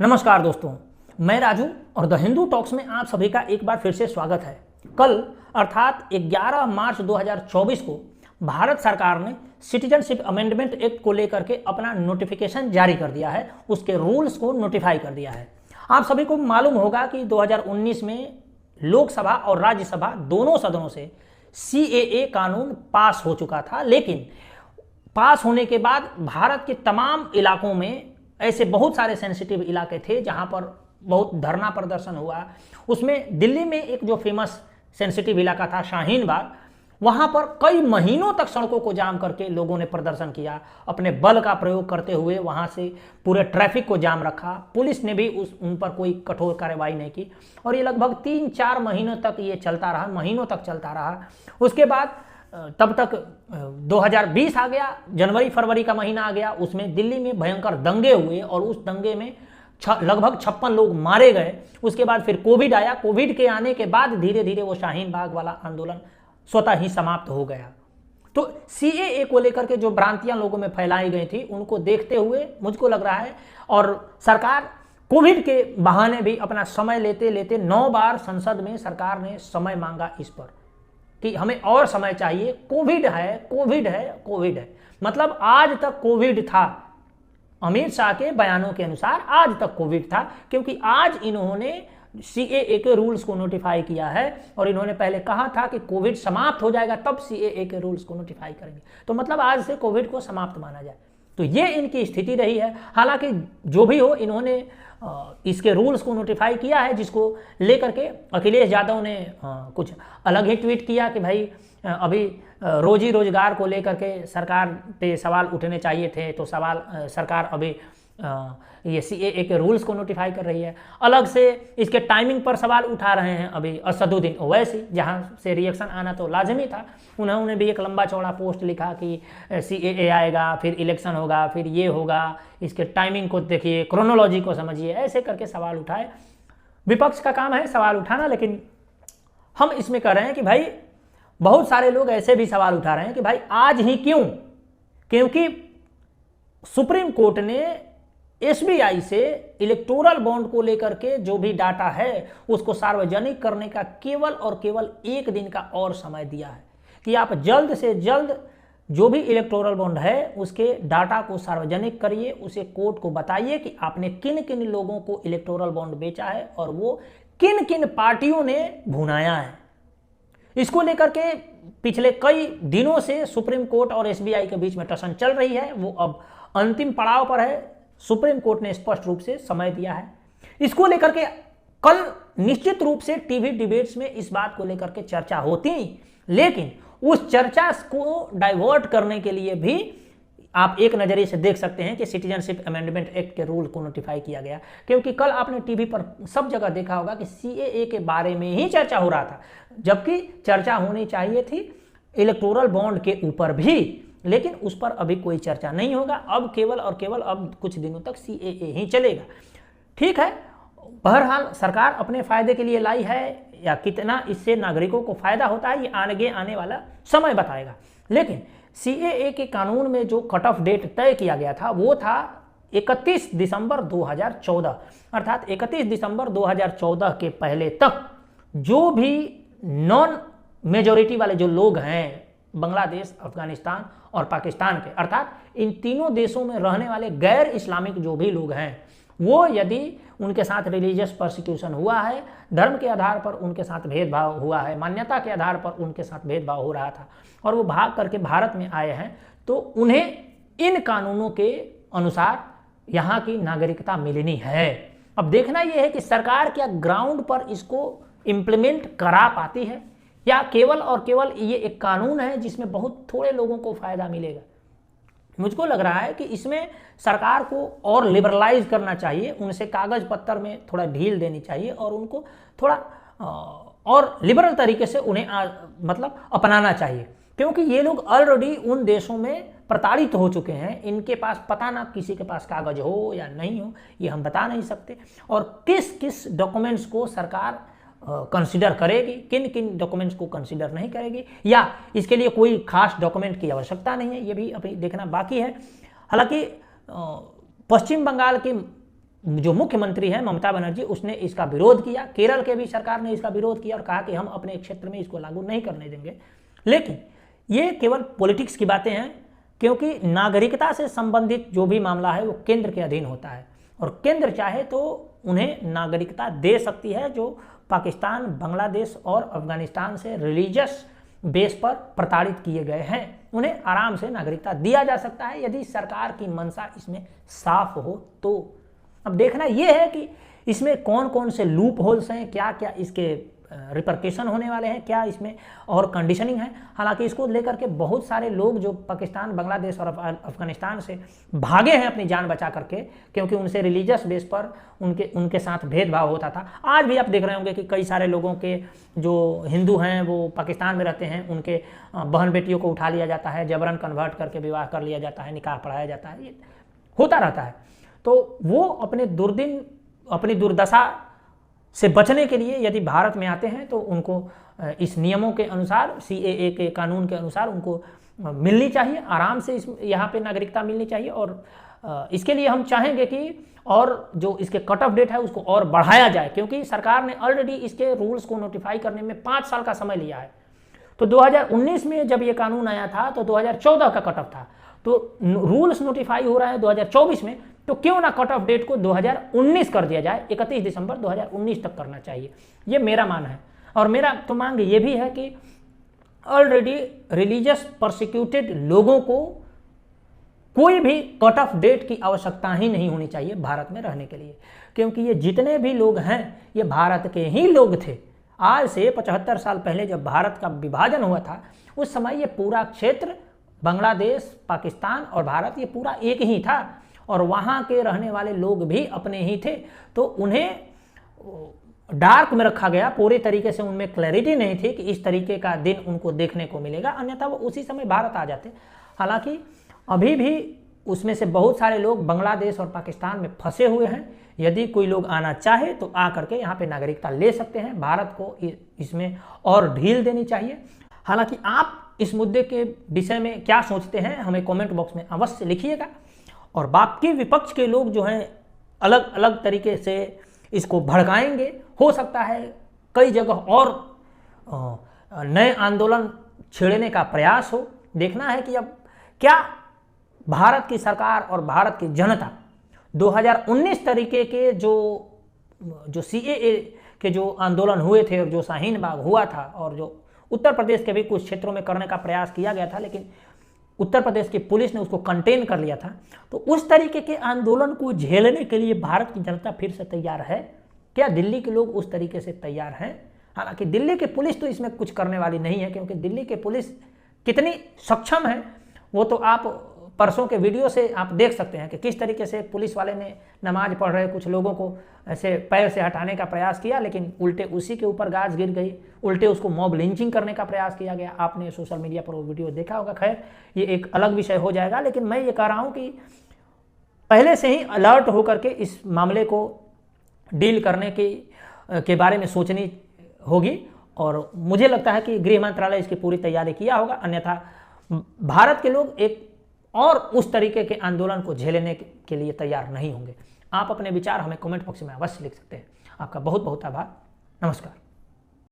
नमस्कार दोस्तों, मैं राजू और द हिंदू टॉक्स में आप सभी का एक बार फिर से स्वागत है। कल अर्थात 11 मार्च 2024 को भारत सरकार ने सिटीजनशिप अमेंडमेंट एक्ट को लेकर के अपना नोटिफिकेशन जारी कर दिया है, उसके रूल्स को नोटिफाई कर दिया है। आप सभी को मालूम होगा कि 2019 में लोकसभा और राज्यसभा दोनों सदनों से CAA कानून पास हो चुका था, लेकिन पास होने के बाद भारत के तमाम इलाकों में ऐसे बहुत सारे सेंसिटिव इलाके थे जहां पर बहुत धरना प्रदर्शन हुआ। उसमें दिल्ली में एक जो फेमस सेंसिटिव इलाका था शाहीन बाग, वहां पर कई महीनों तक सड़कों को जाम करके लोगों ने प्रदर्शन किया, अपने बल का प्रयोग करते हुए वहां से पूरे ट्रैफिक को जाम रखा। पुलिस ने भी उन पर कोई कठोर कार्रवाई नहीं की और ये लगभग 3-4 महीनों तक ये चलता रहा, महीनों तक चलता रहा। उसके बाद तब तक 2020 आ गया, जनवरी फरवरी का महीना आ गया, उसमें दिल्ली में भयंकर दंगे हुए और उस दंगे में लगभग 56 लोग मारे गए। उसके बाद फिर कोविड आया, कोविड के आने के बाद धीरे धीरे वो शाहीन बाग वाला आंदोलन स्वतः ही समाप्त हो गया। तो CAA को लेकर के जो भ्रांतियां लोगों में फैलाई गई थी, उनको देखते हुए मुझको लग रहा है और सरकार कोविड के बहाने भी अपना समय लेते लेते 9 बार संसद में सरकार ने समय मांगा इस पर कि हमें और समय चाहिए, कोविड है कोविड है कोविड है। मतलब आज तक कोविड था, अमित शाह के बयानों के अनुसार आज तक कोविड था, क्योंकि आज इन्होंने CAA के रूल्स को नोटिफाई किया है और इन्होंने पहले कहा था कि कोविड समाप्त हो जाएगा तब CAA के रूल्स को नोटिफाई करेंगे। तो मतलब आज से कोविड को समाप्त माना जाए, तो ये इनकी स्थिति रही है। हालांकि जो भी हो, इन्होंने इसके रूल्स को नोटिफाई किया है, जिसको लेकर के अखिलेश यादव ने कुछ अलग ही ट्वीट किया कि भाई अभी रोजी रोजगार को लेकर के सरकार पे सवाल उठने चाहिए थे, तो सरकार अभी ये CAA के रूल्स को नोटिफाई कर रही है। अलग से इसके टाइमिंग पर सवाल उठा रहे हैं अभी असदुद्दीन ओवैसी, जहाँ से रिएक्शन आना तो लाजमी था। उन्होंने भी एक लंबा चौड़ा पोस्ट लिखा कि CAA आएगा, फिर इलेक्शन होगा, फिर ये होगा, इसके टाइमिंग को देखिए, क्रोनोलॉजी को समझिए, ऐसे करके सवाल उठाए। विपक्ष का काम है सवाल उठाना, लेकिन हम इसमें कह रहे हैं कि भाई बहुत सारे लोग ऐसे भी सवाल उठा रहे हैं कि भाई आज ही क्यों, क्योंकि सुप्रीम कोर्ट ने SBI से इलेक्टोरल बॉन्ड को लेकर के जो भी डाटा है उसको सार्वजनिक करने का केवल और केवल 1 दिन का और समय दिया है कि आप जल्द से जल्द जो भी इलेक्टोरल बॉन्ड है उसके डाटा को सार्वजनिक करिए, उसे कोर्ट को बताइए कि आपने किन किन लोगों को इलेक्टोरल बॉन्ड बेचा है और वो किन किन पार्टियों ने भुनाया है। इसको लेकर के पिछले कई दिनों से सुप्रीम कोर्ट और SBI के बीच में टसन चल रही है, वो अब अंतिम पड़ाव पर है। सुप्रीम कोर्ट ने स्पष्ट रूप से समय दिया है। इसको लेकर के कल निश्चित रूप से टीवी डिबेट्स में इस बात को लेकर के चर्चा होती, लेकिन उस चर्चा को डाइवर्ट करने के लिए भी आप एक नजरिए से देख सकते हैं कि सिटीजनशिप अमेंडमेंट एक्ट के रूल को नोटिफाई किया गया, क्योंकि कल आपने टीवी पर सब जगह देखा होगा कि CAA के बारे में ही चर्चा हो रहा था, जबकि चर्चा होनी चाहिए थी इलेक्टोरल बॉन्ड के ऊपर भी, लेकिन उस पर अभी कोई चर्चा नहीं होगा। अब केवल और केवल अब कुछ दिनों तक CAA ही चलेगा। ठीक है, बहरहाल सरकार अपने फायदे के लिए लाई है, या कितना इससे नागरिकों को फायदा होता है ये आने वाला समय बताएगा। लेकिन CAA के कानून में जो कट ऑफ डेट तय किया गया था वो था 31 दिसंबर 2014, अर्थात 31 दिसंबर 2014 के पहले तक जो भी नॉन मेजोरिटी वाले जो लोग हैं बांग्लादेश, अफगानिस्तान और पाकिस्तान के, अर्थात इन तीनों देशों में रहने वाले गैर इस्लामिक जो भी लोग हैं, वो यदि उनके साथ रिलीजियस परसिक्यूशन हुआ है, धर्म के आधार पर उनके साथ भेदभाव हुआ है, मान्यता के आधार पर उनके साथ भेदभाव हो रहा था और वो भाग करके भारत में आए हैं, तो उन्हें इन कानूनों के अनुसार यहाँ की नागरिकता मिलनी है। अब देखना यह है कि सरकार क्या ग्राउंड पर इसको इम्प्लीमेंट करा पाती है, या केवल और केवल ये एक कानून है जिसमें बहुत थोड़े लोगों को फायदा मिलेगा। मुझको लग रहा है कि इसमें सरकार को और लिबरलाइज करना चाहिए, उनसे कागज पत्तर में थोड़ा ढील देनी चाहिए और उनको थोड़ा और लिबरल तरीके से उन्हें मतलब अपनाना चाहिए, क्योंकि ये लोग ऑलरेडी उन देशों में प्रताड़ित हो चुके हैं। इनके पास पता ना किसी के पास कागज हो या नहीं हो, ये हम बता नहीं सकते, और किस किस डॉक्यूमेंट्स को सरकार कंसीडर करेगी, किन किन डॉक्यूमेंट्स को कंसीडर नहीं करेगी, या इसके लिए कोई खास डॉक्यूमेंट की आवश्यकता नहीं है, ये भी अभी देखना बाकी है। हालांकि पश्चिम बंगाल की जो मुख्यमंत्री है ममता बनर्जी, उसने इसका विरोध किया। केरल के भी सरकार ने इसका विरोध किया और कहा कि हम अपने क्षेत्र में इसको लागू नहीं करने देंगे। लेकिन ये केवल पॉलिटिक्स की बातें हैं, क्योंकि नागरिकता से संबंधित जो भी मामला है वो केंद्र के अधीन होता है और केंद्र चाहे तो उन्हें नागरिकता दे सकती है। जो पाकिस्तान, बांग्लादेश और अफगानिस्तान से रिलीजियस बेस पर प्रताड़ित किए गए हैं, उन्हें आराम से नागरिकता दिया जा सकता है यदि सरकार की मंशा इसमें साफ हो तो। अब देखना यह है कि इसमें कौन कौन से लूप होल्स हैं, क्या क्या इसके रिपरकेशन होने वाले हैं, क्या इसमें और कंडीशनिंग है। हालांकि इसको लेकर के बहुत सारे लोग जो पाकिस्तान, बांग्लादेश और अफगानिस्तान से भागे हैं अपनी जान बचा करके, क्योंकि उनसे रिलीजियस बेस पर उनके साथ भेदभाव होता था। आज भी आप देख रहे होंगे कि कई सारे लोगों के जो हिंदू हैं वो पाकिस्तान में रहते हैं, उनके बहन बेटियों को उठा लिया जाता है, जबरन कन्वर्ट करके विवाह कर लिया जाता है, निकाह पढ़ाया जाता है, ये होता रहता है। तो वो अपनी दुर्दशा से बचने के लिए यदि भारत में आते हैं तो उनको इस नियमों के अनुसार, CAA के कानून के अनुसार उनको मिलनी चाहिए, आराम से यहाँ पे नागरिकता मिलनी चाहिए। और इसके लिए हम चाहेंगे कि और जो इसके कट ऑफ डेट है उसको और बढ़ाया जाए, क्योंकि सरकार ने ऑलरेडी इसके रूल्स को नोटिफाई करने में 5 साल का समय लिया है। तो 2019 में जब ये कानून आया था तो 2014 का कट ऑफ था, तो रूल्स नोटिफाई हो रहा है 2024 में, तो क्यों ना कट ऑफ डेट को 2019 कर दिया जाए, 31 दिसंबर 2019 तक करना चाहिए, ये मेरा मानना है। और मेरा तो मांग ये भी है कि ऑलरेडी रिलीजियस परसिक्यूटेड लोगों को कोई भी कट ऑफ डेट की आवश्यकता ही नहीं होनी चाहिए भारत में रहने के लिए, क्योंकि ये जितने भी लोग हैं ये भारत के ही लोग थे। आज से 75 साल पहले जब भारत का विभाजन हुआ था, उस समय ये पूरा क्षेत्र बांग्लादेश, पाकिस्तान और भारत ये पूरा एक ही था और वहाँ के रहने वाले लोग भी अपने ही थे। तो उन्हें डार्क में रखा गया, पूरे तरीके से उनमें क्लैरिटी नहीं थी कि इस तरीके का दिन उनको देखने को मिलेगा, अन्यथा वो उसी समय भारत आ जाते। हालांकि अभी भी उसमें से बहुत सारे लोग बांग्लादेश और पाकिस्तान में फंसे हुए हैं। यदि कोई लोग आना चाहे तो आ करके यहाँ पे नागरिकता ले सकते हैं। भारत को इसमें और ढील देनी चाहिए। हालांकि आप इस मुद्दे के विषय में क्या सोचते हैं हमें कमेंट बॉक्स में अवश्य लिखिएगा। और बाकी विपक्ष के लोग जो हैं अलग अलग तरीके से इसको भड़काएंगे, हो सकता है कई जगह और नए आंदोलन छेड़ने का प्रयास हो। देखना है कि अब क्या भारत की सरकार और भारत की जनता 2019 तरीके के जो CAA के जो आंदोलन हुए थे और जो शाहीन बाग हुआ था और जो उत्तर प्रदेश के भी कुछ क्षेत्रों में करने का प्रयास किया गया था, लेकिन उत्तर प्रदेश की पुलिस ने उसको कंटेन कर लिया था, तो उस तरीके के आंदोलन को झेलने के लिए भारत की जनता फिर से तैयार है? क्या दिल्ली के लोग उस तरीके से तैयार हैं? हालांकि दिल्ली की पुलिस तो इसमें कुछ करने वाली नहीं है, क्योंकि दिल्ली की पुलिस कितनी सक्षम है वो तो आप परसों के वीडियो से आप देख सकते हैं कि किस तरीके से पुलिस वाले ने नमाज पढ़ रहे कुछ लोगों को ऐसे पैर से हटाने का प्रयास किया, लेकिन उल्टे उसी के ऊपर गाज गिर गई, उल्टे उसको मॉब लिंचिंग करने का प्रयास किया गया। आपने सोशल मीडिया पर वो वीडियो देखा होगा। खैर ये एक अलग विषय हो जाएगा, लेकिन मैं ये कह रहा हूँ कि पहले से ही अलर्ट होकर के इस मामले को डील करने के बारे में सोचनी होगी। और मुझे लगता है कि गृह मंत्रालय इसकी पूरी तैयारी किया होगा, अन्यथा भारत के लोग एक और उस तरीके के आंदोलन को झेलने के लिए तैयार नहीं होंगे। आप अपने विचार हमें कमेंट बॉक्स में अवश्य लिख सकते हैं। आपका बहुत बहुत आभार। नमस्कार।